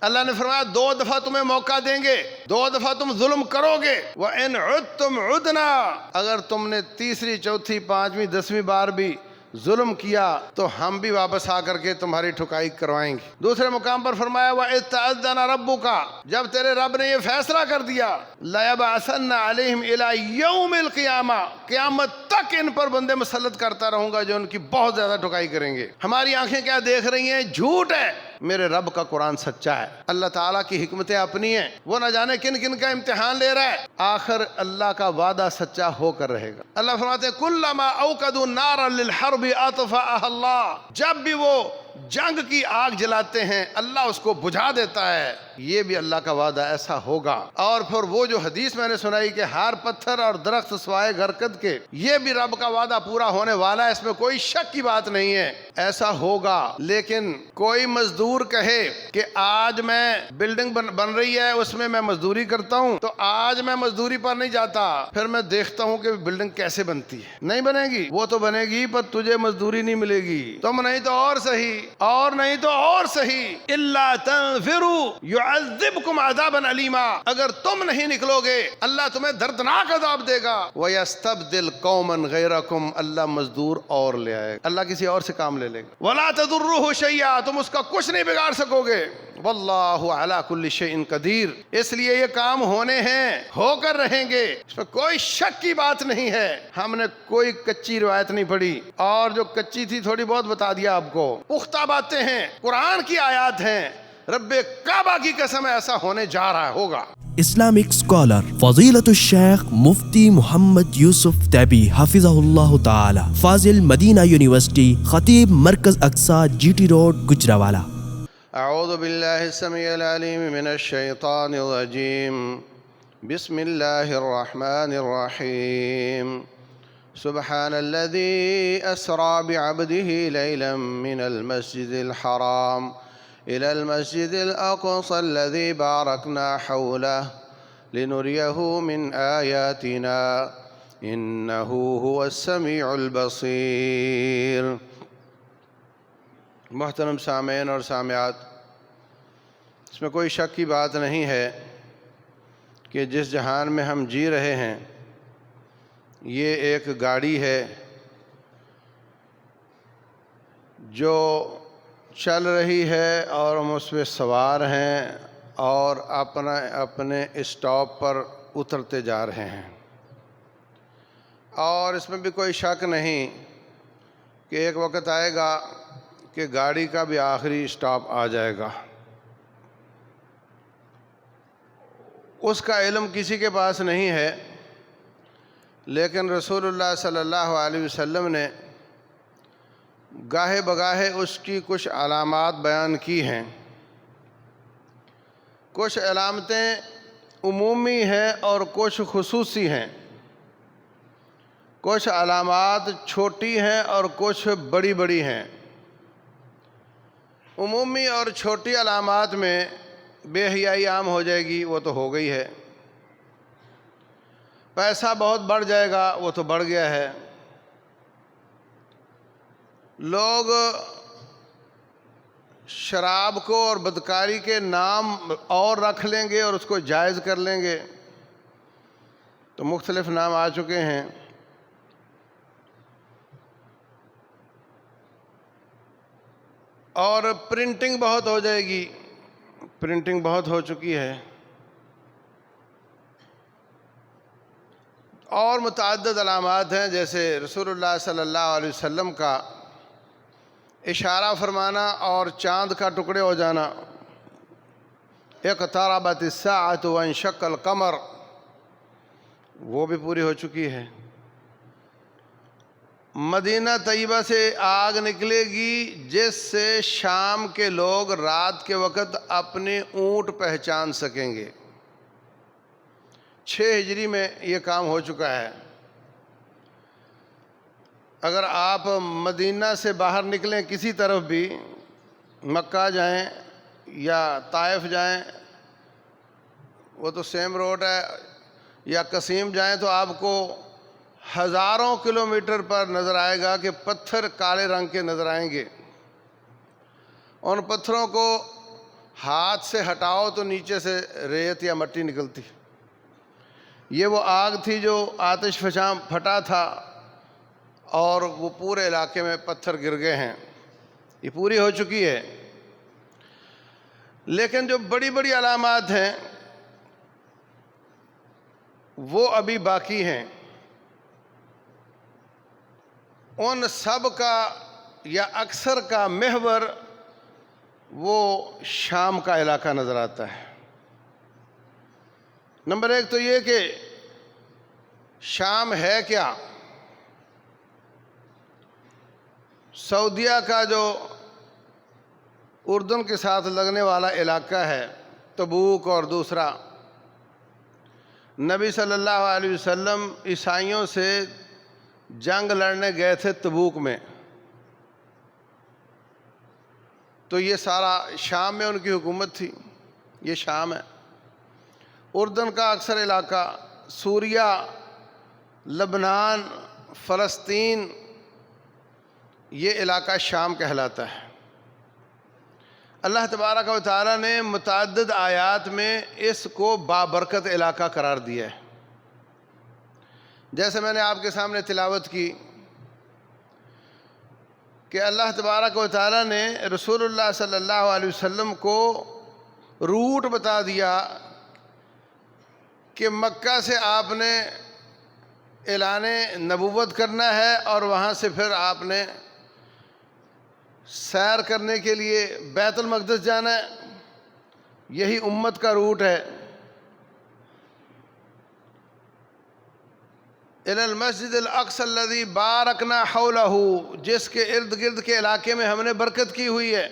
اللہ نے فرمایا 2 دفعہ تمہیں موقع دیں گے، 2 دفعہ تم ظلم کرو گے، وَإِنْ عُدْتُمْ عُدْنَا، اگر تم نے تیسری، چوتھی، 5ویں، 10ویں بار بھی ظلم کیا تو ہم بھی واپس آ کر کے تمہاری ٹھکائی کروائیں گے۔ دوسرے مقام پر فرمایا وَإِذْ تَأَذَّنَ رَبُّكَ، جب تیرے رب نے یہ فیصلہ کر دیا لَيَبْعَثَنَّ عَلَيْهِمْ إِلَى يَوْمِ الْقِيَامَةِ، قیامت تک ان پر بندے مسلط کرتا رہوں گا جو ان کی بہت زیادہ ٹھکائی کریں گے۔ ہماری آنکھیں کیا دیکھ رہی ہیں؟ جھوٹ ہے، میرے رب کا قرآن سچا ہے۔ اللہ تعالیٰ کی حکمتیں اپنی ہیں، وہ نہ جانے کن کن کا امتحان لے رہا ہے، آخر اللہ کا وعدہ سچا ہو کر رہے گا۔ اللہ فرماتے ہیں کلما اوقدوا نارا للحرب اطفاها اللہ، جب بھی وہ جنگ کی آگ جلاتے ہیں اللہ اس کو بجھا دیتا ہے۔ یہ بھی اللہ کا وعدہ ایسا ہوگا۔ اور پھر وہ جو حدیث میں نے سنائی کہ ہر پتھر اور درخت سوائے گھرکد کے، یہ بھی رب کا وعدہ پورا ہونے والا ہے، اس میں کوئی شک کی بات نہیں ہے، ایسا ہوگا۔ لیکن کوئی مزدور کہے کہ آج میں بلڈنگ بن رہی ہے اس میں مزدوری کرتا ہوں تو آج میں مزدوری پر نہیں جاتا، پھر میں دیکھتا ہوں کہ بلڈنگ کیسے بنتی ہے، نہیں بنے گی، وہ تو بنے گی پر تجھے مزدوری نہیں ملے گی، تم نہیں تو اور صحیح، اور نہیں تو اور صحیح، الا تنفروا يعذبكم عذابا علیما، اگر تم نہیں نکلو گے اللہ تمہیں دردناک عذاب دے گا، وَيَسْتَبْدِلْ قَوْمًا غَيْرَكُمْ، اللہ مزدور اور لے آئے گا، اللہ کسی اور سے کام لے لے گا، وَلَا تَضُرُّهُ شَيْئًا، تم اس کا کچھ نہیں بگاڑ سکو گے، واللہ علی کل شیء قدیر، اس لیے یہ کام ہونے ہیں، ہو کر رہیں گے، اس میں کوئی شک کی بات نہیں ہے۔ ہم نے کوئی کچی روایت نہیں پڑھی، اور جو کچی تھی تھوڑی بہت بتا دیا آپ کو، پختہ باتیں ہیں، قرآن کی آیات ہیں، رب کعبہ کی قسم ایسا ہونے جا رہا ہوگا۔ اسلامک اسکالر فضیلت الشیخ مفتی محمد یوسف تیبی حفظہ اللہ تعالی، فاضل مدینہ یونیورسٹی، خطیب مرکز اقصی جی ٹی روڈ گجرانوالہ۔ اعوذ باللہ السمیع العلیم من الشیطان الرجیم، بسم اللہ الرحمن الرحیم، سبحان الذي أسرى بعبده ليلا من المسجد الحرام إلى المسجد الأقصى الذي باركنا حوله لنريه من آياتنا إنه هو السميع البصير۔ محترم سامعین اور سامعات، اس میں کوئی شک کی بات نہیں ہے کہ جس جہان میں ہم جی رہے ہیں یہ ایک گاڑی ہے جو چل رہی ہے اور ہم اس پہ سوار ہیں اور اپنے اسٹاپ پر اترتے جا رہے ہیں، اور اس میں بھی کوئی شک نہیں کہ ایک وقت آئے گا کہ گاڑی کا بھی آخری اسٹاپ آ جائے گا۔ اس کا علم کسی کے پاس نہیں ہے، لیکن رسول اللہ صلی اللہ علیہ وسلم نے گاہے بگاہے اس کی کچھ علامات بیان کی ہیں۔ کچھ علامتیں عمومی ہیں اور کچھ خصوصی ہیں، کچھ علامات چھوٹی ہیں اور کچھ بڑی بڑی ہیں۔ عمومی اور چھوٹی علامات میں بے حیائی عام ہو جائے گی، وہ تو ہو گئی ہے، پیسہ بہت بڑھ جائے گا، وہ تو بڑھ گیا ہے، لوگ شراب کو اور بدکاری کے نام اور رکھ لیں گے اور اس کو جائز کر لیں گے، تو مختلف نام آ چکے ہیں۔ اور پرنٹنگ بہت ہو جائے گی، پرنٹنگ بہت ہو چکی ہے، اور متعدد علامات ہیں، جیسے رسول اللہ صلی اللہ علیہ وسلم کا اشارہ فرمانا اور چاند کا ٹکڑے ہو جانا، اقتربت الساعۃ وانشق القمر، وہ بھی پوری ہو چکی ہے۔ مدینہ طیبہ سے آگ نکلے گی جس سے شام کے لوگ رات کے وقت اپنے اونٹ پہچان سکیں گے۔ 6 ہجری میں یہ کام ہو چکا ہے۔ اگر آپ مدینہ سے باہر نکلیں کسی طرف بھی، مکہ جائیں یا طائف جائیں، وہ تو سیم روڈ ہے، یا قصیم جائیں تو آپ کو ہزاروں کلومیٹر پر نظر آئے گا کہ پتھر کالے رنگ کے نظر آئیں گے۔ ان پتھروں کو ہاتھ سے ہٹاؤ تو نیچے سے ریت یا مٹی نکلتی. یہ وہ آگ تھی جو آتش فشاں پھٹا تھا اور وہ پورے علاقے میں پتھر گر گئے ہیں. یہ پوری ہو چکی ہے. لیکن جو بڑی بڑی علامات ہیں وہ ابھی باقی ہیں. ان سب کا یا اکثر کا محور وہ شام کا علاقہ نظر آتا ہے. نمبر ایک تو یہ کہ شام ہے کیا؟ سعودیہ کا جو اردن کے ساتھ لگنے والا علاقہ ہے تبوک، اور دوسرا نبی صلی اللہ علیہ وسلم عیسائیوں سے جنگ لڑنے گئے تھے تبوک میں، تو یہ سارا شام میں ان کی حکومت تھی. یہ شام ہے. اردن کا اکثر علاقہ، سوریہ، لبنان، فلسطین، یہ علاقہ شام کہلاتا ہے. اللہ تبارک و تعالیٰ نے متعدد آیات میں اس کو بابرکت علاقہ قرار دیا ہے. جیسے میں نے آپ کے سامنے تلاوت کی کہ اللہ تبارک و تعالیٰ نے رسول اللہ صلی اللہ علیہ وسلم کو روٹ بتا دیا کہ مکہ سے آپ نے اعلان نبوت کرنا ہے اور وہاں سے پھر آپ نے سیر کرنے کے لیے بیت المقدس جانا ہے. یہی امت کا روٹ ہے. الی المسجد الاقصی الذی بارکنا حولہ، جس کے ارد گرد کے علاقے میں ہم نے برکت کی ہوئی ہے،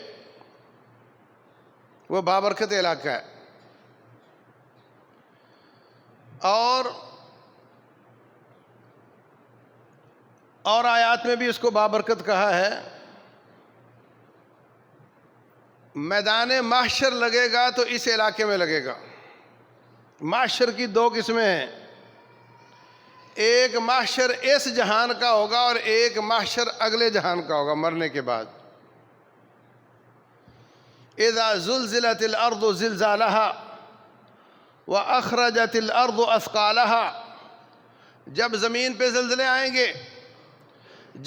وہ بابرکت علاقہ ہے. اور آیات میں بھی اس کو بابرکت کہا ہے. میدان محشر لگے گا تو اس علاقے میں لگے گا. محشر کی دو قسمیں ہیں. ایک محشر اس جہان کا ہوگا اور ایک محشر اگلے جہان کا ہوگا، مرنے کے بعد. اذا زلزلت الارض زلزالها واخرجت الارض اثقالها، جب زمین پہ زلزلے آئیں گے،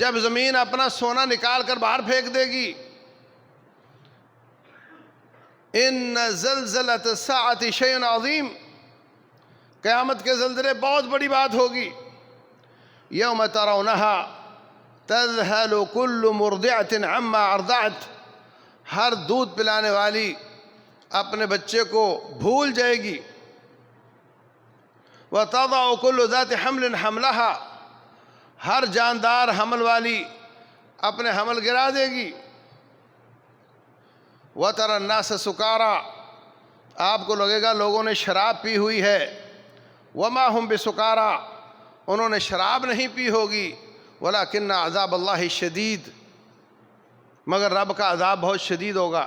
جب زمین اپنا سونا نکال کر باہر پھینک دے گی. ان زلزلۃ الساعۃ شیء عظیم، قیامت کے زلزلے بہت بڑی بات ہوگی. یوم ترونها تذہل کل مرضعۃ عما ارضعت، ہر دودھ پلانے والی اپنے بچے کو بھول جائے گی. وتضع کل ذات حمل حملها، ہر جاندار حمل والی اپنے حمل گرا دے گی. وتری الناس سکارا، آپ کو لگے گا لوگوں نے شراب پی ہوئی ہے. وما هم بسکارا، انہوں نے شراب نہیں پی ہوگی. ولکن عذاب اللہ شدید، مگر رب کا عذاب بہت شدید ہوگا.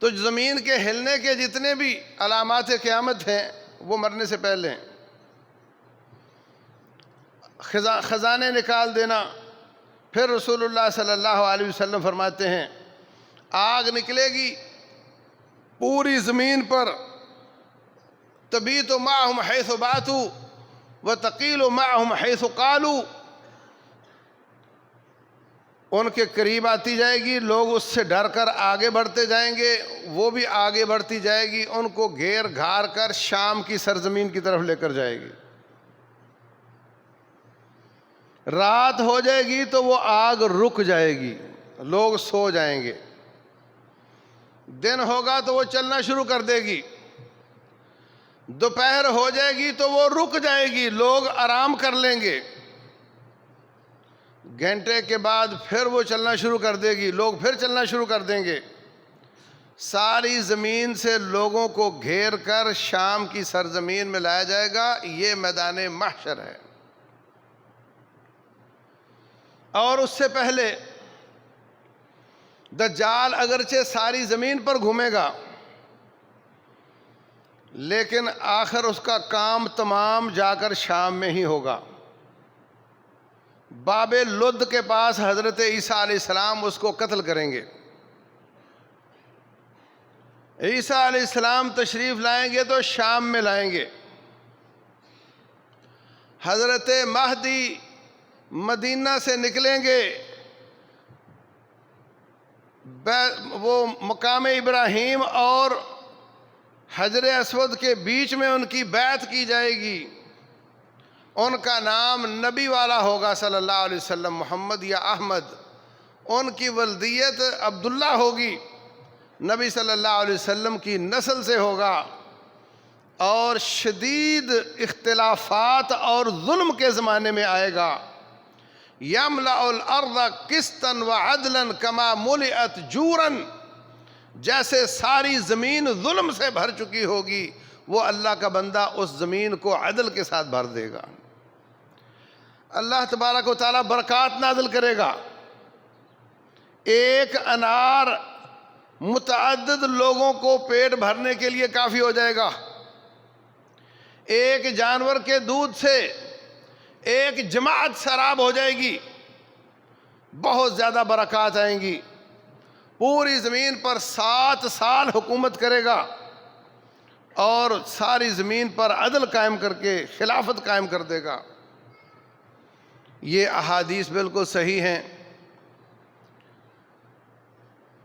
تو زمین کے ہلنے کے جتنے بھی علامات قیامت ہیں وہ مرنے سے پہلے ہیں. خزانے نکال دینا. پھر رسول اللہ صلی اللہ علیہ وسلم فرماتے ہیں آگ نکلے گی پوری زمین پر. تبیت معہم حیث باتوا وتقیل معہم حیث قالوا، ان کے قریب آتی جائے گی، لوگ اس سے ڈر کر آگے بڑھتے جائیں گے، وہ بھی آگے بڑھتی جائے گی، ان کو گھیر گھار کر شام کی سرزمین کی طرف لے کر جائے گی. رات ہو جائے گی تو وہ آگ رک جائے گی، لوگ سو جائیں گے. دن ہوگا تو وہ چلنا شروع کر دے گی. دوپہر ہو جائے گی تو وہ رک جائے گی، لوگ آرام کر لیں گے. گھنٹے کے بعد پھر وہ چلنا شروع کر دے گی، لوگ پھر چلنا شروع کر دیں گے. ساری زمین سے لوگوں کو گھیر کر شام کی سرزمین میں لایا جائے گا. یہ میدان محشر ہے. اور اس سے پہلے دجال اگرچہ ساری زمین پر گھومے گا، لیکن آخر اس کا کام تمام جا کر شام میں ہی ہوگا. باب لد کے پاس حضرت عیسیٰ علیہ السلام اس کو قتل کریں گے. عیسیٰ علیہ السلام تشریف لائیں گے تو شام میں لائیں گے، حضرت مہدی مدینہ سے نکلیں گے، وہ مقام ابراہیم اور حجر اسود کے بیچ میں ان کی بیعت کی جائے گی، ان کا نام نبی والا ہوگا صلی اللہ علیہ وسلم، محمد یا احمد، ان کی ولدیت عبداللہ ہوگی، نبی صلی اللہ علیہ وسلم کی نسل سے ہوگا، اور شدید اختلافات اور ظلم کے زمانے میں آئے گا۔ یملأ الارض قسطا وعدلا کما ملئت جورا، جیسے ساری زمین ظلم سے بھر چکی ہوگی، وہ اللہ کا بندہ اس زمین کو عدل کے ساتھ بھر دے گا۔ اللہ تبارک و تعالیٰ برکات نازل کرے گا۔ ایک انار متعدد لوگوں کو پیٹ بھرنے کے لیے کافی ہو جائے گا۔ ایک جانور کے دودھ سے ایک جماعت سراب ہو جائے گی، بہت زیادہ برکات آئیں گی، پوری زمین پر 7 سال حکومت کرے گا اور ساری زمین پر عدل قائم کر کے خلافت قائم کر دے گا۔ یہ احادیث بالکل صحیح ہیں،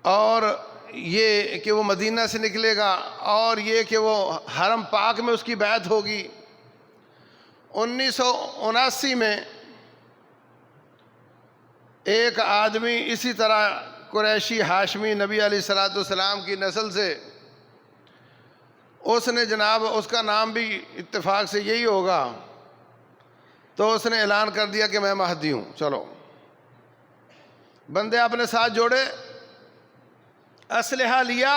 اور یہ کہ وہ مدینہ سے نکلے گا، اور یہ کہ وہ حرم پاک میں اس کی بیعت ہوگی۔ 1979 میں ایک آدمی اسی طرح قریشی ہاشمی نبی علیہ الصلوۃ والسلام کی نسل سے، اس نے جناب اس کا نام بھی اتفاق سے یہی ہوگا، تو اس نے اعلان کر دیا کہ میں مہدی ہوں۔ چلو بندے اپنے ساتھ جوڑے، اسلحہ لیا،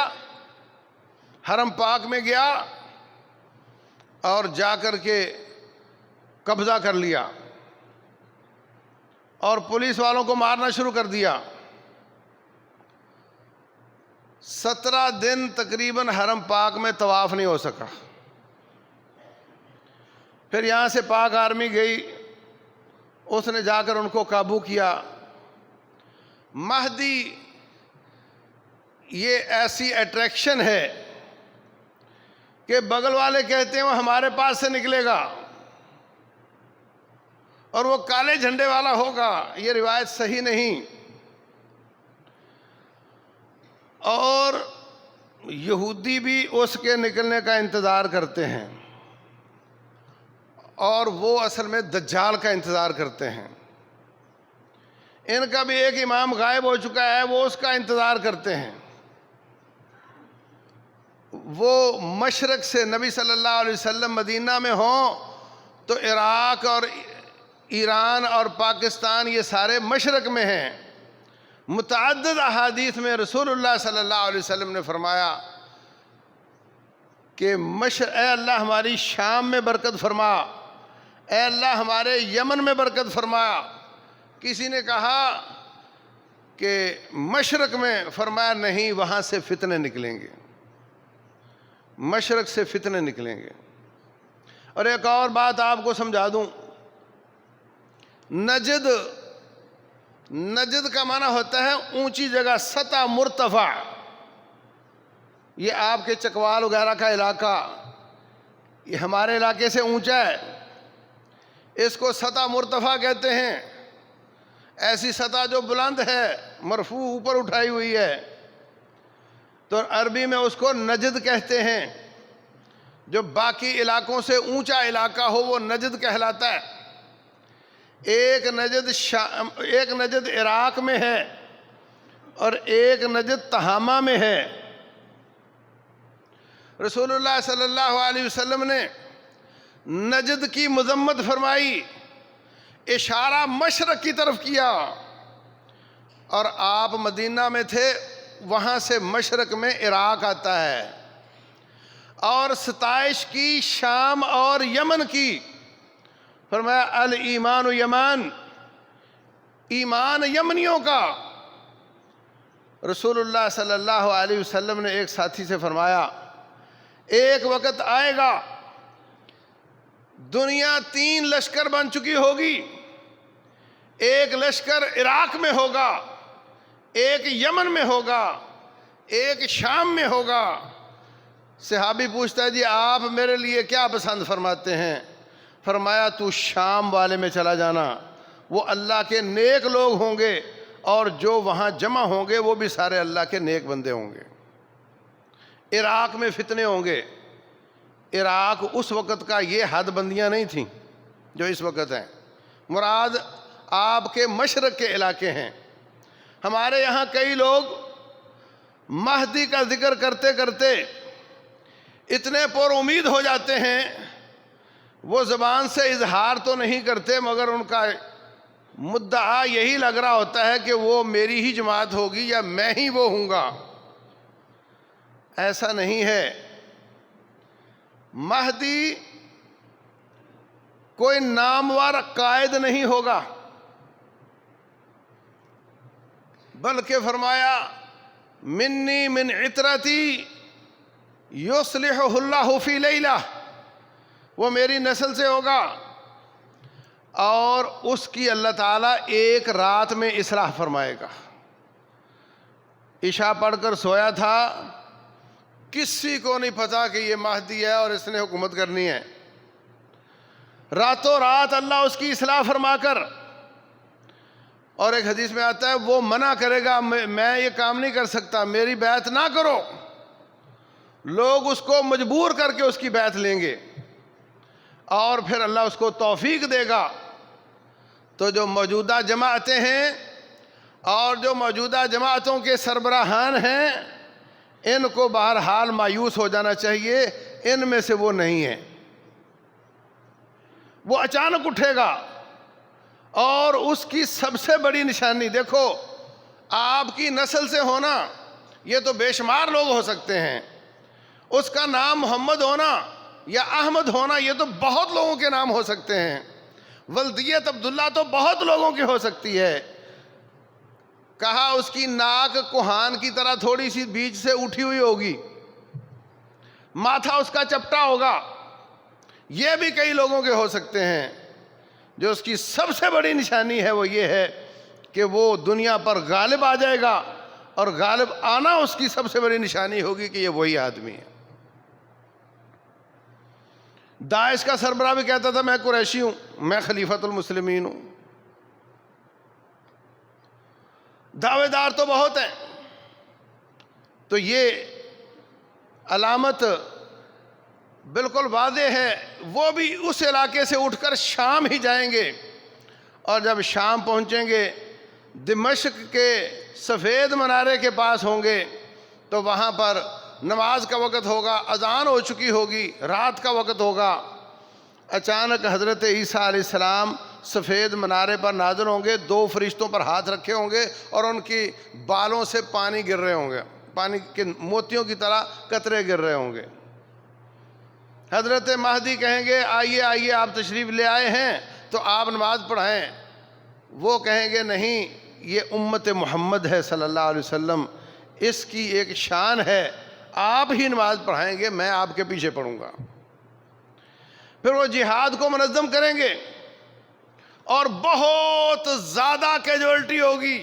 حرم پاک میں گیا اور جا کر کے قبضہ کر لیا اور پولیس والوں کو مارنا شروع کر دیا۔ 17 دن تقریباً حرم پاک میں طواف نہیں ہو سکا۔ پھر یہاں سے پاک آرمی گئی، اس نے جا کر ان کو قابو کیا۔ مہدی یہ ایسی اٹریکشن ہے کہ بغل والے کہتے ہیں وہ ہمارے پاس سے نکلے گا اور وہ کالے جھنڈے والا ہوگا، یہ روایت صحیح نہیں۔ اور یہودی بھی اس کے نکلنے کا انتظار کرتے ہیں، اور وہ اصل میں دجال کا انتظار کرتے ہیں۔ ان کا بھی ایک امام غائب ہو چکا ہے، وہ اس کا انتظار کرتے ہیں۔ وہ مشرق سے نبی صلی اللہ علیہ وسلم مدینہ میں ہوں تو عراق اور ایران اور پاکستان یہ سارے مشرق میں ہیں۔ متعدد احادیث میں رسول اللہ صلی اللہ علیہ وسلم نے فرمایا کہ اے اللہ ہماری شام میں برکت فرما، اے اللہ ہمارے یمن میں برکت فرما۔ کسی نے کہا کہ مشرق میں، فرمایا نہیں، وہاں سے فتنے نکلیں گے، مشرق سے فتنے نکلیں گے۔ اور ایک اور بات آپ کو سمجھا دوں، نجد کا معنی ہوتا ہے اونچی جگہ، سطح مرتفع۔ یہ آپ کے چکوال وغیرہ کا علاقہ، یہ ہمارے علاقے سے اونچا ہے، اس کو سطح مرتفع کہتے ہیں۔ ایسی سطح جو بلند ہے، مرفوع، اوپر اٹھائی ہوئی ہے، تو عربی میں اس کو نجد کہتے ہیں۔ جو باقی علاقوں سے اونچا علاقہ ہو وہ نجد کہلاتا ہے۔ ایک نجد عراق میں ہے اور ایک نجد تہامہ میں ہے۔ رسول اللہ صلی اللہ علیہ وسلم نے نجد کی مذمت فرمائی، اشارہ مشرق کی طرف کیا، اور آپ مدینہ میں تھے، وہاں سے مشرق میں عراق آتا ہے، اور ستائش کی شام اور یمن کی۔ فرمایا الایمان یمان، ایمان یمنیوں کا۔ رسول اللہ صلی اللہ علیہ وسلم نے ایک ساتھی سے فرمایا ایک وقت آئے گا دنیا 3 لشکر بن چکی ہوگی، ایک لشکر عراق میں ہوگا، ایک یمن میں ہوگا، ایک شام میں ہوگا، صحابی پوچھتا ہے جی آپ میرے لیے کیا پسند فرماتے ہیں؟ فرمایا تو شام والے میں چلا جانا، وہ اللہ کے نیک لوگ ہوں گے اور جو وہاں جمع ہوں گے وہ بھی سارے اللہ کے نیک بندے ہوں گے۔ عراق میں فتنے ہوں گے۔ عراق اس وقت کا یہ حد بندیاں نہیں تھیں جو اس وقت ہیں، مراد آپ کے مشرق کے علاقے ہیں۔ ہمارے یہاں کئی لوگ مہدی کا ذکر کرتے کرتے اتنے پر امید ہو جاتے ہیں، وہ زبان سے اظہار تو نہیں کرتے مگر ان کا مدعا یہی لگ رہا ہوتا ہے کہ وہ میری ہی جماعت ہوگی یا میں ہی وہ ہوں گا۔ ایسا نہیں ہے۔ مہدی کوئی نامور قائد نہیں ہوگا، بلکہ فرمایا منی من عطرتی یصلحہ اللہ فی لیلہ، وہ میری نسل سے ہوگا اور اس کی اللہ تعالیٰ ایک رات میں اصلاح فرمائے گا۔ عشاء پڑھ کر سویا تھا، کسی کو نہیں پتا کہ یہ مہدی ہے اور اس نے حکومت کرنی ہے، راتوں رات اللہ اس کی اصلاح فرما کر، اور ایک حدیث میں آتا ہے وہ منع کرے گا میں یہ کام نہیں کر سکتا، میری بیعت نہ کرو، لوگ اس کو مجبور کر کے اس کی بیعت لیں گے اور پھر اللہ اس کو توفیق دے گا۔ تو جو موجودہ جماعتیں ہیں اور جو موجودہ جماعتوں کے سربراہان ہیں ان کو بہرحال مایوس ہو جانا چاہیے، ان میں سے وہ نہیں ہے۔ وہ اچانک اٹھے گا اور اس کی سب سے بڑی نشانی دیکھو، آپ کی نسل سے ہونا یہ تو بے شمار لوگ ہو سکتے ہیں، اس کا نام محمد ہونا یا احمد ہونا یہ تو بہت لوگوں کے نام ہو سکتے ہیں، ولدیت عبداللہ تو بہت لوگوں کی ہو سکتی ہے۔ کہا اس کی ناک کوہان کی طرح تھوڑی سی بیچ سے اٹھی ہوئی ہوگی، ماتھا اس کا چپٹا ہوگا، یہ بھی کئی لوگوں کے ہو سکتے ہیں۔ جو اس کی سب سے بڑی نشانی ہے وہ یہ ہے کہ وہ دنیا پر غالب آ جائے گا، اور غالب آنا اس کی سب سے بڑی نشانی ہوگی کہ یہ وہی آدمی ہے۔ داعش کا سربراہ بھی کہتا تھا میں قریشی ہوں، میں خلیفۃ المسلمین ہوں۔ دعوے دار تو بہت ہیں۔ تو یہ علامت بالکل واضح ہے، وہ بھی اس علاقے سے اٹھ کر شام ہی جائیں گے، اور جب شام پہنچیں گے دمشق کے سفید منارے کے پاس ہوں گے تو وہاں پر نماز کا وقت ہوگا، اذان ہو چکی ہوگی، رات کا وقت ہوگا۔ اچانک حضرت عیسیٰ علیہ السلام سفید منارے پر نازل ہوں گے، دو فرشتوں پر ہاتھ رکھے ہوں گے اور ان کی بالوں سے پانی گر رہے ہوں گے، پانی کے موتیوں کی طرح قطرے گر رہے ہوں گے۔ حضرت مہدی کہیں گے آئیے آئیے آپ تشریف لے آئے ہیں تو آپ نماز پڑھائیں۔ وہ کہیں گے نہیں، یہ امت محمد ہے صلی اللہ علیہ وسلم، اس کی ایک شان ہے، آپ ہی نماز پڑھائیں گے، میں آپ کے پیچھے پڑھوں گا۔ پھر وہ جہاد کو منظم کریں گے اور بہت زیادہ کیجوالٹی ہوگی۔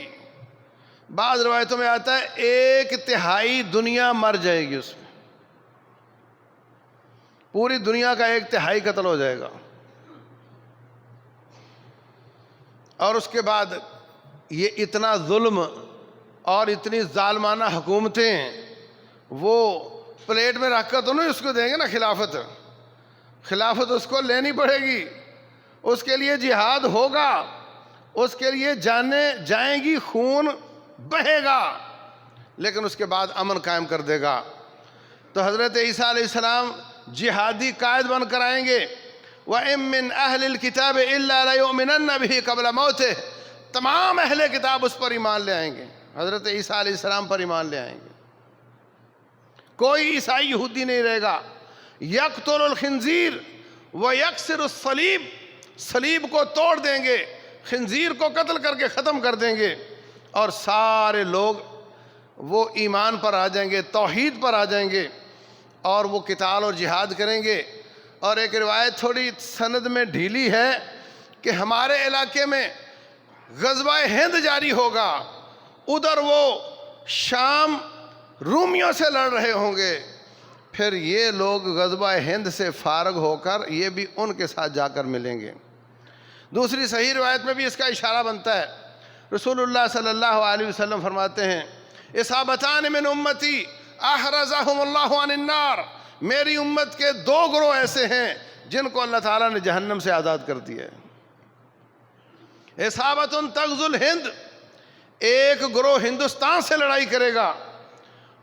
بعض روایتوں میں آتا ہے 1/3 دنیا مر جائے گی، اس میں پوری دنیا کا 1/3 قتل ہو جائے گا۔ اور اس کے بعد یہ اتنا ظلم اور اتنی ظالمانہ حکومتیں وہ پلیٹ میں رکھ کر تو نہیں اس کو دیں گے نا خلافت، خلافت اس کو لینی پڑے گی، اس کے لیے جہاد ہوگا، اس کے لیے جانیں جائیں گی، خون بہے گا، لیکن اس کے بعد امن قائم کر دے گا۔ تو حضرت عیسیٰ علیہ السلام جہادی قائد بن کر آئیں گے۔ وَإِن مِّنْ أَهْلِ الْكِتَابِ إِلَّا لَيُؤْمِنَنَّ بِهِ قَبْلَ مَوْتِهِ، تمام اہل کتاب اس پر ایمان لے آئیں گے، حضرت عیسیٰ علیہ السلام پر ایمان لے آئیں گے۔ کوئی عیسائی یہودی نہیں رہے گا۔ یقتل الخنزیر ویکسر الصلیب، صلیب کو توڑ دیں گے، خنزیر کو قتل کر کے ختم کر دیں گے، اور سارے لوگ وہ ایمان پر آ جائیں گے، توحید پر آ جائیں گے، اور وہ قتال اور جہاد کریں گے۔ اور ایک روایت تھوڑی سند میں ڈھیلی ہے کہ ہمارے علاقے میں غزوہ ہند جاری ہوگا، ادھر وہ شام رومیوں سے لڑ رہے ہوں گے، پھر یہ لوگ غزوہ ہند سے فارغ ہو کر یہ بھی ان کے ساتھ جا کر ملیں گے۔ دوسری صحیح روایت میں بھی اس کا اشارہ بنتا ہے۔ رسول اللہ صلی اللہ علیہ وسلم فرماتے ہیں اصابتان من امتی احرزہم اللہ عن النار، میری امت کے دو گروہ ایسے ہیں جن کو اللہ تعالیٰ نے جہنم سے آزاد کر دیا ہے۔ اصابت تغزو الہند، ایک گروہ ہندوستان سے لڑائی کرے گا،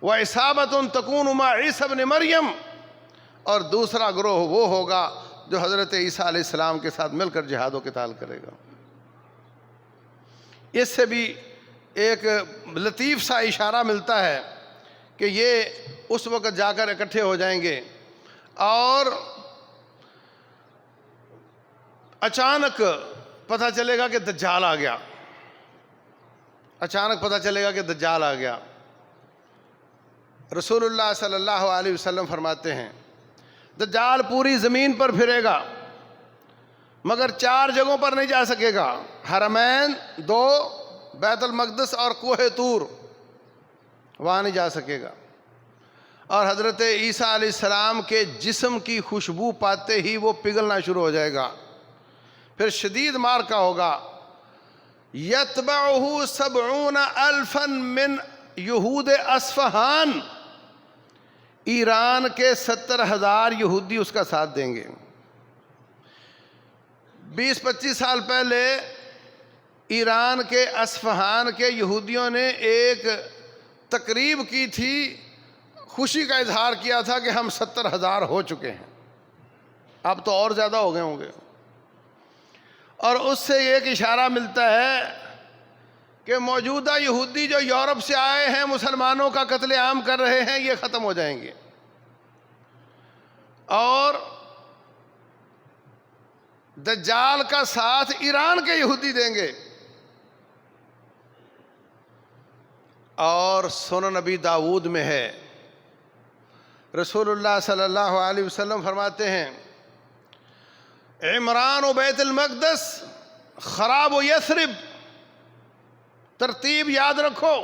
وَإِصَابَةٌ تَكُونُ مَعَ عِيسَى ابْنِ مریم، اور دوسرا گروہ وہ ہوگا جو حضرت عیسیٰ علیہ السلام کے ساتھ مل کر جہاد و قتال کرے گا۔ اس سے بھی ایک لطیف سا اشارہ ملتا ہے کہ یہ اس وقت جا کر اکٹھے ہو جائیں گے اور اچانک پتہ چلے گا کہ دجال آ گیا، اچانک پتہ چلے گا کہ دجال آ گیا۔ رسول اللہ صلی اللہ علیہ وسلم فرماتے ہیں دجال پوری زمین پر پھرے گا مگر 4 جگہوں پر نہیں جا سکے گا، حرمین 2، بیت المقدس اور کوہ طور، وہاں نہیں جا سکے گا۔ اور حضرت عیسیٰ علیہ السلام کے جسم کی خوشبو پاتے ہی وہ پگھلنا شروع ہو جائے گا، پھر شدید معرکہ ہوگا۔ یتبعہ 70,000 من یہود اصفہان، ایران کے 70,000 یہودی اس کا ساتھ دیں گے۔ 20-25 سال پہلے ایران کے اصفہان کے یہودیوں نے ایک تقریب کی تھی، خوشی کا اظہار کیا تھا کہ ہم 70,000 ہو چکے ہیں، اب تو اور زیادہ ہو گئے ہوں گے۔ اور اس سے ایک اشارہ ملتا ہے کہ موجودہ یہودی جو یورپ سے آئے ہیں مسلمانوں کا قتل عام کر رہے ہیں، یہ ختم ہو جائیں گے اور دجال کا ساتھ ایران کے یہودی دیں گے۔ اور سنن نبی داؤد میں ہے، رسول اللہ صلی اللہ علیہ وسلم فرماتے ہیں عمران و بیت المقدس خراب و یثرب، ترتیب یاد رکھو،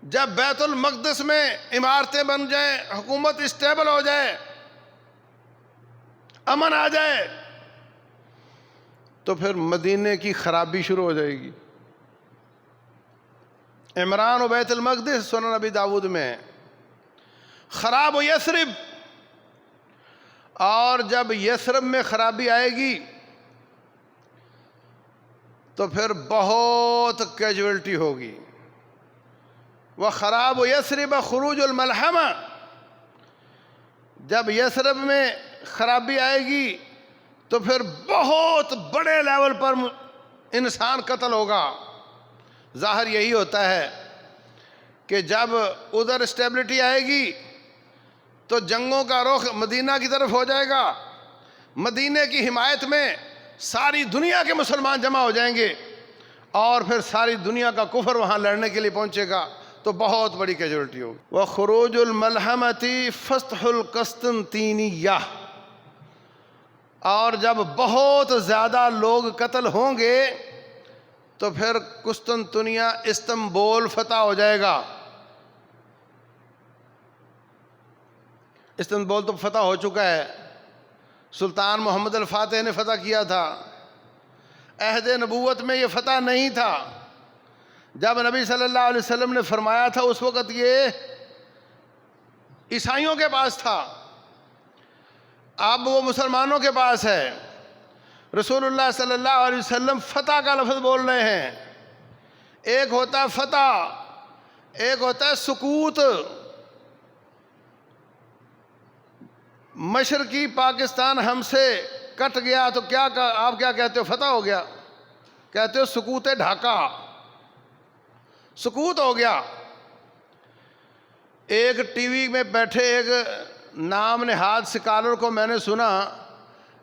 جب بیت المقدس میں عمارتیں بن جائیں، حکومت اسٹیبل ہو جائے، امن آ جائے، تو پھر مدینے کی خرابی شروع ہو جائے گی۔ عمران و بیت المقدس سنن نبی داؤد میں خراب و یثرب، اور جب یثرب میں خرابی آئے گی تو پھر بہت کیجویلٹی ہوگی۔ وَخَرَابُ يَثْرِبَ خُرُوجُ الْمَلْحَمَةِ، جب یثرب میں خرابی آئے گی تو پھر بہت بڑے لیول پر انسان قتل ہوگا۔ ظاہر یہی ہوتا ہے کہ جب ادھر اسٹیبلٹی آئے گی تو جنگوں کا رخ مدینہ کی طرف ہو جائے گا، مدینے کی حمایت میں ساری دنیا کے مسلمان جمع ہو جائیں گے اور پھر ساری دنیا کا کفر وہاں لڑنے کے لیے پہنچے گا تو بہت بڑی کیجوالٹی ہوگی۔ وَخُرُوجُ الْمَلْحَمَةِ فَتْحُ الْقسطنطِینیہ، اور جب بہت زیادہ لوگ قتل ہوں گے تو پھر قسطنطنیہ استنبول فتح ہو جائے گا۔ استنبول تو فتح ہو چکا ہے، سلطان محمد الفاتح نے فتح کیا تھا، عہد نبوت میں یہ فتح نہیں تھا۔ جب نبی صلی اللہ علیہ وسلم نے فرمایا تھا اس وقت یہ عیسائیوں کے پاس تھا، اب وہ مسلمانوں کے پاس ہے۔ رسول اللہ صلی اللہ علیہ وسلم فتح کا لفظ بول رہے ہیں، ایک ہوتا ہے فتح، ایک ہوتا ہے سکوت۔ مشرقی پاکستان ہم سے کٹ گیا تو آپ کیا کہتے ہو؟ فتح ہو گیا؟ کہتے ہو سکوت ڈھاکہ، سکوت ہو گیا۔ ایک ٹی وی میں بیٹھے ایک نام نہاد اسکالر کو میں نے سنا،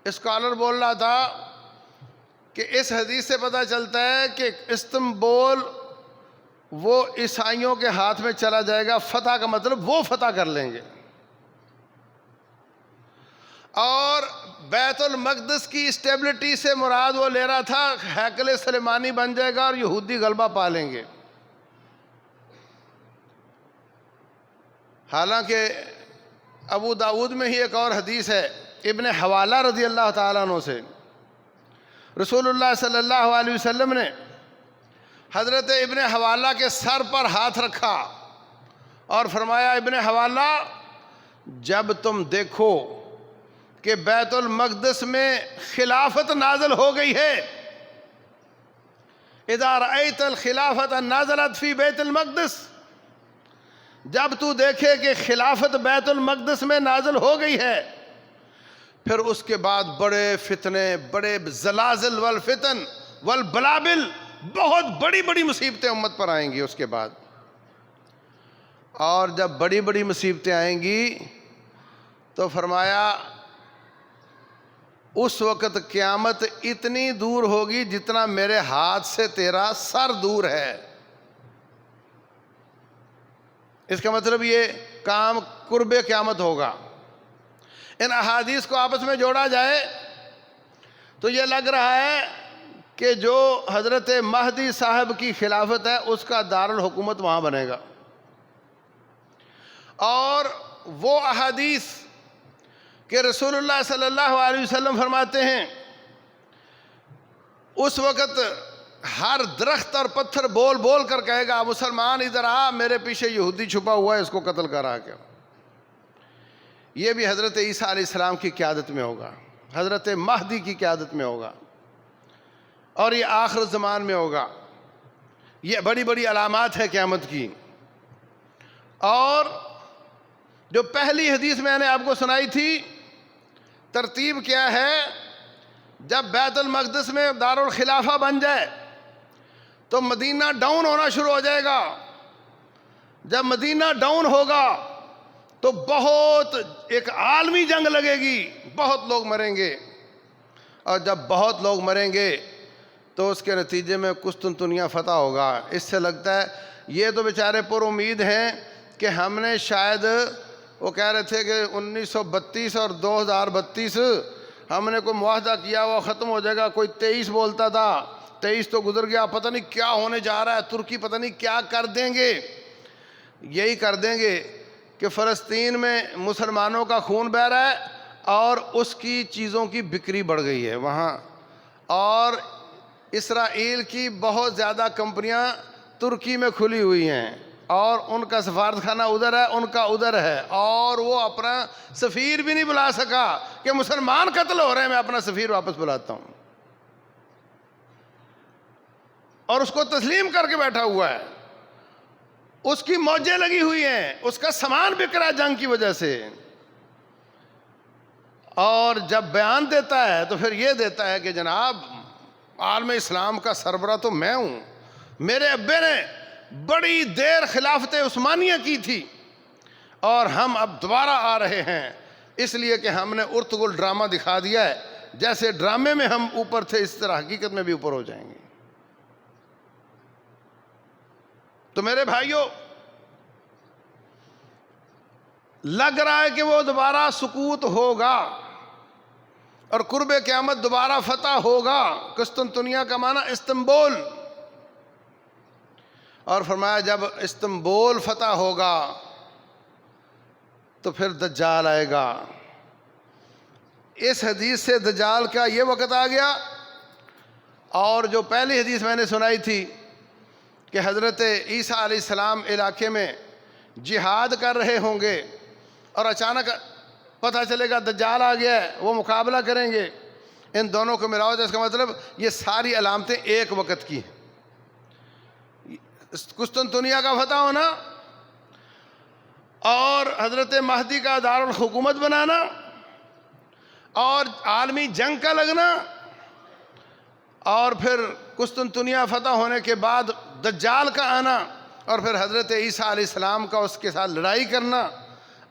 اسکالر بول رہا تھا کہ اس حدیث سے پتہ چلتا ہے کہ استنبول وہ عیسائیوں کے ہاتھ میں چلا جائے گا، فتح کا مطلب وہ فتح کر لیں گے، اور بیت المقدس کی اسٹیبلٹی سے مراد وہ لے رہا تھا ہیکل سلیمانی بن جائے گا اور یہودی غلبہ پا لیں گے۔ حالانکہ ابو داود میں ہی ایک اور حدیث ہے ابن حوالہ رضی اللہ تعالیٰ عنہ سے، رسول اللہ صلی اللہ علیہ وسلم نے حضرت ابن حوالہ کے سر پر ہاتھ رکھا اور فرمایا ابن حوالہ جب تم دیکھو کہ بیت المقدس میں خلافت نازل ہو گئی ہے، اذا رأیت الخلافت نازلت فی بیت المقدس، جب تو دیکھے کہ خلافت بیت المقدس میں نازل ہو گئی ہے، پھر اس کے بعد بڑے فتنے، بڑے زلازل والفتن والبلابل، بہت بڑی بڑی مصیبتیں امت پر آئیں گی اس کے بعد، اور جب بڑی بڑی مصیبتیں آئیں گی تو فرمایا اس وقت قیامت اتنی دور ہوگی جتنا میرے ہاتھ سے تیرا سر دور ہے۔ اس کا مطلب یہ کام قرب قیامت ہوگا۔ ان احادیث کو آپس میں جوڑا جائے تو یہ لگ رہا ہے کہ جو حضرت مہدی صاحب کی خلافت ہے اس کا دارالحکومت وہاں بنے گا، اور وہ احادیث کہ رسول اللہ صلی اللہ علیہ وسلم فرماتے ہیں اس وقت ہر درخت اور پتھر بول بول کر کہے گا مسلمان ادھر آ، میرے پیچھے یہودی چھپا ہوا ہے، اس کو قتل کرا کے۔ یہ بھی حضرت عیسیٰ علیہ السلام کی قیادت میں ہوگا، حضرت مہدی کی قیادت میں ہوگا، اور یہ آخر زمان میں ہوگا۔ یہ بڑی بڑی علامات ہے قیامت کی۔ اور جو پہلی حدیث میں نے آپ کو سنائی تھی، ترتیب کیا ہے؟ جب بیت المقدس میں دارالخلافہ بن جائے تو مدینہ ڈاؤن ہونا شروع ہو جائے گا۔ جب مدینہ ڈاؤن ہوگا تو بہت ایک عالمی جنگ لگے گی، بہت لوگ مریں گے، اور جب بہت لوگ مریں گے تو اس کے نتیجے میں قسطنطنیہ فتح ہوگا۔ اس سے لگتا ہے یہ تو بیچارے پر امید ہیں کہ ہم نے شاید، وہ کہہ رہے تھے کہ 1932 اور 2032 ہم نے کوئی معاہدہ کیا وہ ختم ہو جائے گا، کوئی 23 بولتا تھا، 23 تو گزر گیا، پتہ نہیں کیا ہونے جا رہا ہے، ترکی پتہ نہیں کیا کر دیں گے۔ یہی کر دیں گے کہ فلسطین میں مسلمانوں کا خون بہہ رہا ہے اور اس کی چیزوں کی بکری بڑھ گئی ہے وہاں، اور اسرائیل کی بہت زیادہ کمپنیاں ترکی میں کھلی ہوئی ہیں، اور ان کا سفارت خانہ ادھر ہے، ان کا ادھر ہے، اور وہ اپنا سفیر بھی نہیں بلا سکا کہ مسلمان قتل ہو رہے ہیں، میں اپنا سفیر واپس بلاتا ہوں، اور اس کو تسلیم کر کے بیٹھا ہوا ہے، اس کی موجیں لگی ہوئی ہیں، اس کا سامان بک رہا ہے جنگ کی وجہ سے۔ اور جب بیان دیتا ہے تو پھر یہ دیتا ہے کہ جناب عالم اسلام کا سربراہ تو میں ہوں، میرے ابے نے بڑی دیر خلافت عثمانیہ کی تھی اور ہم اب دوبارہ آ رہے ہیں، اس لیے کہ ہم نے ارطغرل ڈرامہ دکھا دیا ہے، جیسے ڈرامے میں ہم اوپر تھے اس طرح حقیقت میں بھی اوپر ہو جائیں گے۔ تو میرے بھائیوں، لگ رہا ہے کہ وہ دوبارہ سقوط ہوگا اور قرب قیامت دوبارہ فتح ہوگا۔ قسطنطنیہ کا معنی استنبول، اور فرمایا جب استنبول فتح ہوگا تو پھر دجال آئے گا۔ اس حدیث سے دجال کا یہ وقت آ گیا، اور جو پہلی حدیث میں نے سنائی تھی کہ حضرت عیسیٰ علیہ السلام علاقے میں جہاد کر رہے ہوں گے اور اچانک پتہ چلے گا دجال آ گیا ہے، وہ مقابلہ کریں گے، ان دونوں کو ملاؤ تو اس کا مطلب یہ ساری علامتیں ایک وقت کی ہیں۔ قسطنطنیہ کا فتح ہونا اور حضرت مہدی کا دارالحکومت بنانا اور عالمی جنگ کا لگنا، اور پھر قسطنطنیہ فتح ہونے کے بعد دجال کا آنا، اور پھر حضرت عیسیٰ علیہ السلام کا اس کے ساتھ لڑائی کرنا،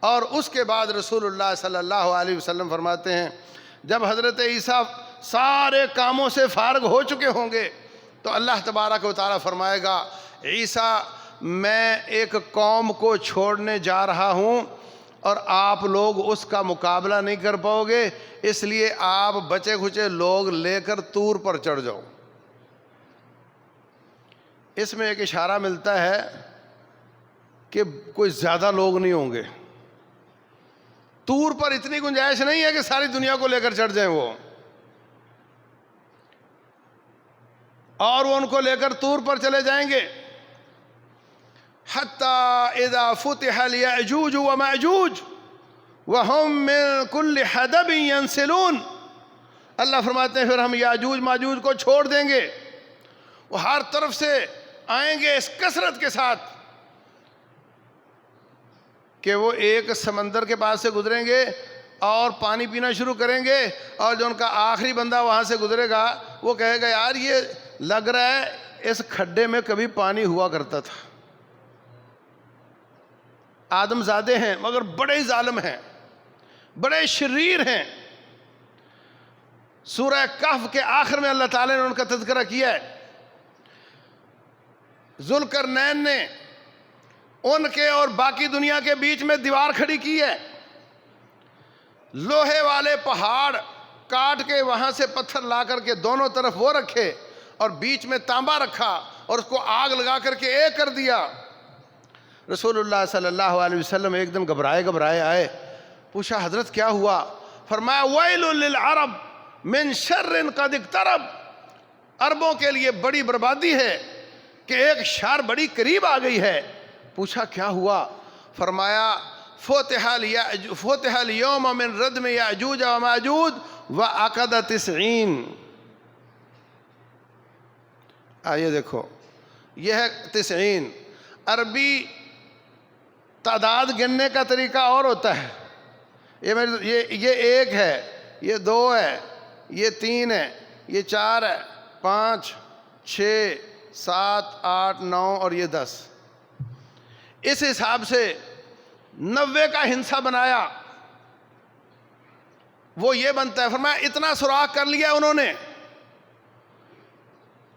اور اس کے بعد رسول اللہ صلی اللہ علیہ وسلم فرماتے ہیں جب حضرت عیسیٰ سارے کاموں سے فارغ ہو چکے ہوں گے تو اللہ تبارک و تعالیٰ فرمائے گا عیسیٰ میں ایک قوم کو چھوڑنے جا رہا ہوں اور آپ لوگ اس کا مقابلہ نہیں کر پاؤ گے، اس لیے آپ بچے کھچے لوگ لے کر طور پر چڑھ جاؤ۔ اس میں ایک اشارہ ملتا ہے کہ کوئی زیادہ لوگ نہیں ہوں گے. طور پر اتنی گنجائش نہیں ہے کہ ساری دنیا کو لے کر چڑھ جائیں وہ، اور وہ ان کو لے کر طور پر چلے جائیں گے. حتی اذا فتح یأجوج ومأجوج وهم من کل حدب ینسلون. اللہ فرماتے ہیں پھر ہم یاجوج ماجوج کو چھوڑ دیں گے، وہ ہر طرف سے آئیں گے اس کثرت کے ساتھ کہ وہ ایک سمندر کے پاس سے گزریں گے اور پانی پینا شروع کریں گے، اور جو ان کا آخری بندہ وہاں سے گزرے گا وہ کہے گا یار یہ لگ رہا ہے اس کھڈے میں کبھی پانی ہوا کرتا تھا. آدم زادے ہیں مگر بڑے ظالم ہیں، بڑے شریر ہیں. سورہ کہف کے آخر میں اللہ تعالیٰ نے ان کا تذکرہ کیا ہے. ذوالقرنین نے ان کے اور باقی دنیا کے بیچ میں دیوار کھڑی کی ہے. لوہے والے پہاڑ کاٹ کے وہاں سے پتھر لا کر کے دونوں طرف وہ رکھے اور بیچ میں تانبا رکھا اور اس کو آگ لگا کر کے ایک کر دیا. رسول اللہ صلی اللہ علیہ وسلم ایک دن گھبرائے آئے، پوچھا حضرت کیا ہوا؟ فرمایا ویل للعرب من شر قد اقترب. عربوں کے لیے بڑی بربادی ہے کہ ایک شر بڑی قریب آ گئی ہے. پوچھا کیا ہوا؟ فرمایا فتح اليوم من ردم یاجوج وماجوج وعقد 90. آئیے دیکھو یہ ہے 90. عربی تعداد گننے کا طریقہ اور ہوتا ہے. یہ ایک ہے، یہ دو ہے، یہ تین ہے، یہ چار ہے، 5 6 7 8 9 اور یہ 10. اس حساب سے 90 کا ہندسہ بنایا، وہ یہ بنتا ہے. فرمایا اتنا سوراخ کر لیا انہوں نے،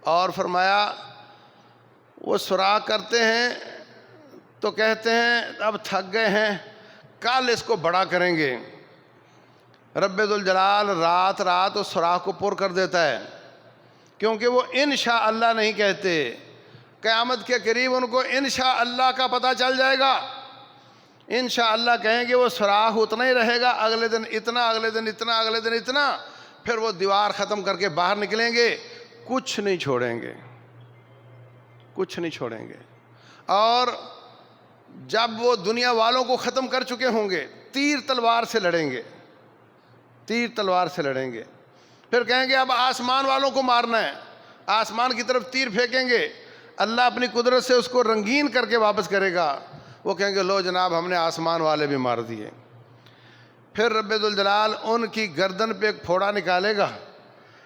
اور فرمایا وہ سوراخ کرتے ہیں تو کہتے ہیں اب تھک گئے ہیں، کل اس کو بڑا کریں گے. رب ذوالجلال رات اس سوراخ کو پر کر دیتا ہے، کیونکہ وہ انشاءاللہ نہیں کہتے. قیامت کے قریب ان کو انشاءاللہ کا پتہ چل جائے گا. انشاءاللہ کہیں گے وہ سوراخ اتنا ہی رہے گا، اگلے دن اتنا، اگلے دن اتنا، اگلے دن اتنا، پھر وہ دیوار ختم کر کے باہر نکلیں گے. کچھ نہیں چھوڑیں گے، کچھ نہیں چھوڑیں گے. اور جب وہ دنیا والوں کو ختم کر چکے ہوں گے تیر تلوار سے لڑیں گے، تیر تلوار سے لڑیں گے. پھر کہیں گے اب آسمان والوں کو مارنا ہے، آسمان کی طرف تیر پھینکیں گے، اللہ اپنی قدرت سے اس کو رنگین کر کے واپس کرے گا. وہ کہیں گے لو جناب ہم نے آسمان والے بھی مار دیے. پھر رب ذوالجلال ان کی گردن پہ ایک پھوڑا نکالے گا،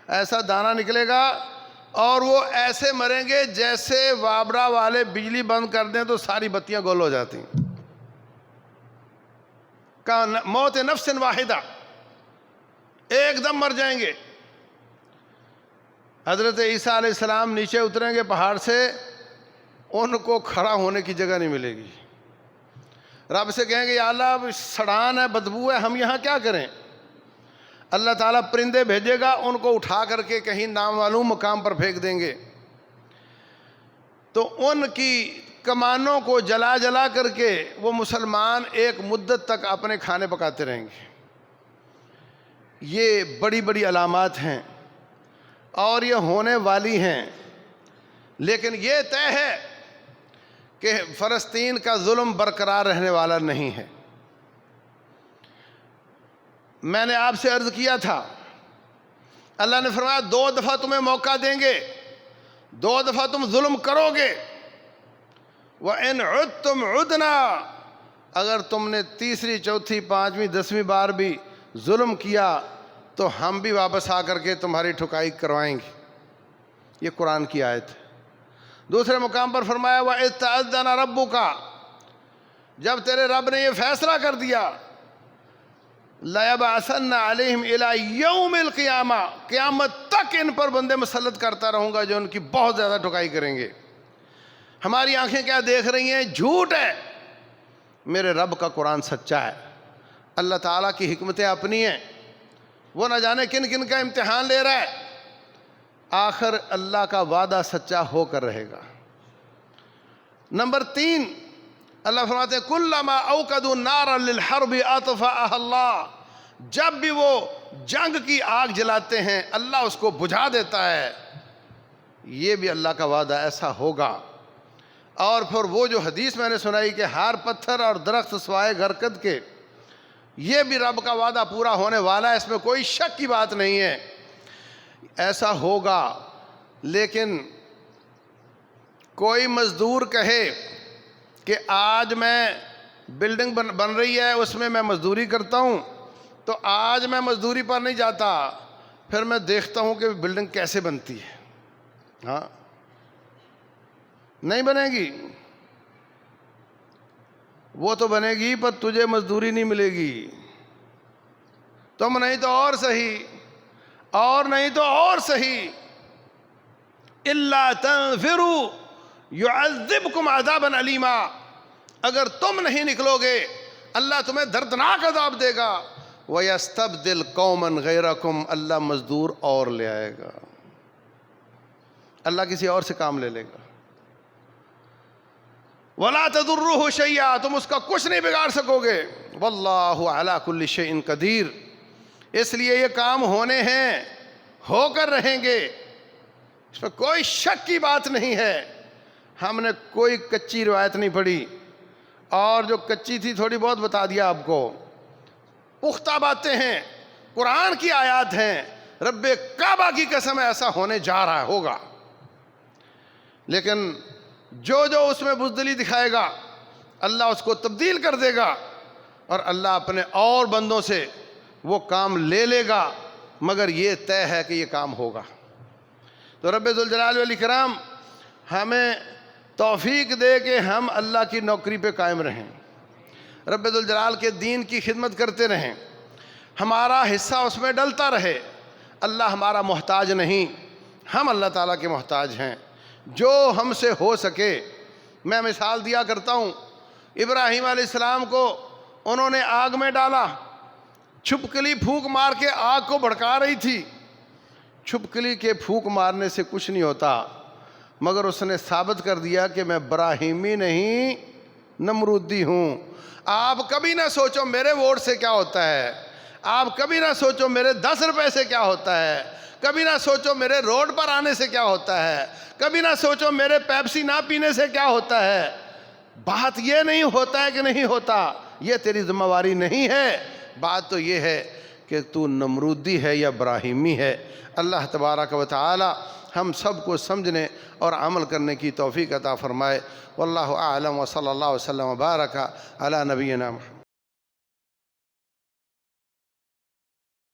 ایسا دانہ نکلے گا، اور وہ ایسے مریں گے جیسے وابرا والے بجلی بند کر دیں تو ساری بتیاں گول ہو جاتی ہیں. موت نفس واحدہ، ایک دم مر جائیں گے. حضرت عیسیٰ علیہ السلام نیچے اتریں گے پہاڑ سے، ان کو کھڑا ہونے کی جگہ نہیں ملے گی. رب سے کہیں گے یا اللہ سڑان ہے، بدبو ہے، ہم یہاں کیا کریں؟ اللہ تعالیٰ پرندے بھیجے گا، ان کو اٹھا کر کے کہیں نامعلوم مقام پر پھینک دیں گے. تو ان کی کمانوں کو جلا جلا کر کے وہ مسلمان ایک مدت تک اپنے کھانے پکاتے رہیں گے. یہ بڑی بڑی علامات ہیں اور یہ ہونے والی ہیں. لیکن یہ طے ہے کہ فلسطین کا ظلم برقرار رہنے والا نہیں ہے. میں نے آپ سے عرض کیا تھا، اللہ نے فرمایا 2 دفعہ تمہیں موقع دیں گے، 2 دفعہ تم ظلم کرو گے. وَإِنْ عُدْتُمْ عُدْنَا، اگر تم نے تیسری چوتھی پانچویں 10ویں بار بھی ظلم کیا تو ہم بھی واپس آ کر کے تمہاری ٹھکائی کروائیں گے. یہ قرآن کی آیت ہے. دوسرے مقام پر فرمایا وَإِذْ تَأَذَّنَ رَبُّكَ، جب تیرے رب نے یہ فیصلہ کر دیا لَيَبْعَثَنَّ عَلَيْهِمْ إِلَى يَوْمِ الْقِيَامَةِ، قیامت تک ان پر بندے مسلط کرتا رہوں گا جو ان کی بہت زیادہ ٹھکائی کریں گے. ہماری آنکھیں کیا دیکھ رہی ہیں؟ جھوٹ ہے. میرے رب کا قرآن سچا ہے. اللہ تعالیٰ کی حکمتیں اپنی ہیں، وہ نہ جانے کن کن کا امتحان لے رہا ہے. آخر اللہ کا وعدہ سچا ہو کر رہے گا. نمبر 3، اللہ فرماتے ہیں کلما اوقدوا نارا للحرب اطفاها اللہ، جب بھی وہ جنگ کی آگ جلاتے ہیں اللہ اس کو بجھا دیتا ہے۔ یہ بھی اللہ کا وعدہ ایسا ہوگا۔ اور پھر وہ جو حدیث میں نے سنائی کہ ہر پتھر اور درخت سوائے گھرکد کے، یہ بھی رب کا وعدہ پورا ہونے والا ہے، اس میں کوئی شک کی بات نہیں ہے، ایسا ہوگا۔ لیکن کوئی مزدور کہے کہ آج میں بلڈنگ بن رہی ہے اس میں مزدوری کرتا ہوں، تو آج میں مزدوری پر نہیں جاتا، پھر میں دیکھتا ہوں کہ بلڈنگ کیسے بنتی ہے۔ ہاں، نہیں بنے گی، وہ تو بنے گی پر تجھے مزدوری نہیں ملے گی، تم نہیں تو اور صحیح، اور نہیں تو اور صحیح۔ الا تنفروا يعذبكم عذابا علیما، اگر تم نہیں نکلو گے اللہ تمہیں دردناک عذاب دے گا۔ وَيَسْتَبْدِلْ قَوْمًا غَيْرَكُمْ، اللہ مزدور اور لے آئے گا، اللہ کسی اور سے کام لے لے گا۔ وَلَا تَضُرُّهُ شَيْئًا، تم اس کا کچھ نہیں بگاڑ سکو گے۔ وَاللَّهُ عَلَى كُلِّ شَيْءٍ قَدِيرٌ، اس لیے یہ کام ہونے ہیں، ہو کر رہیں گے، اس میں کوئی شک کی بات نہیں ہے۔ ہم نے کوئی کچی روایت نہیں پڑھی، اور جو کچی تھی تھوڑی بہت بتا دیا آپ کو، پختہ باتیں ہیں، قرآن کی آیات ہیں، رب کعبہ کی قسم ہے ایسا ہونے جا رہا ہوگا۔ لیکن جو اس میں بزدلی دکھائے گا اللہ اس کو تبدیل کر دے گا، اور اللہ اپنے اور بندوں سے وہ کام لے لے گا، مگر یہ طے ہے کہ یہ کام ہوگا۔ تو رب ذوالجلال والاکرام ہمیں توفیق دے کہ ہم اللہ کی نوکری پہ قائم رہیں، رب ذوالجلال کے دین کی خدمت کرتے رہیں، ہمارا حصہ اس میں ڈلتا رہے۔ اللہ ہمارا محتاج نہیں، ہم اللہ تعالیٰ کے محتاج ہیں۔ جو ہم سے ہو سکے، میں مثال دیا کرتا ہوں، ابراہیم علیہ السلام کو انہوں نے آگ میں ڈالا، چھپکلی پھونک مار کے آگ کو بھڑکا رہی تھی۔ چھپکلی کے پھونک مارنے سے کچھ نہیں ہوتا، مگر اس نے ثابت کر دیا کہ میں ابراہیمی نہیں نمرودی ہوں۔ آپ کبھی نہ سوچو میرے ووٹ سے کیا ہوتا ہے، آپ کبھی نہ سوچو میرے 10 روپے سے کیا ہوتا ہے، کبھی نہ سوچو میرے روڈ پر آنے سے کیا ہوتا ہے، کبھی نہ سوچو میرے پیپسی نہ پینے سے کیا ہوتا ہے۔ بات یہ نہیں ہوتا ہے کہ نہیں ہوتا، یہ تیری ذمہ داری نہیں ہے، بات تو یہ ہے کہ تو نمرودی ہے یا ابراہیمی ہے۔ اللہ تبارک و تعالی ہم سب کو سمجھنے اور عمل کرنے کی توفیق عطا فرمائے۔ واللہ اعلم، وصلی اللہ وسلم وبارک علی نبینا محمد۔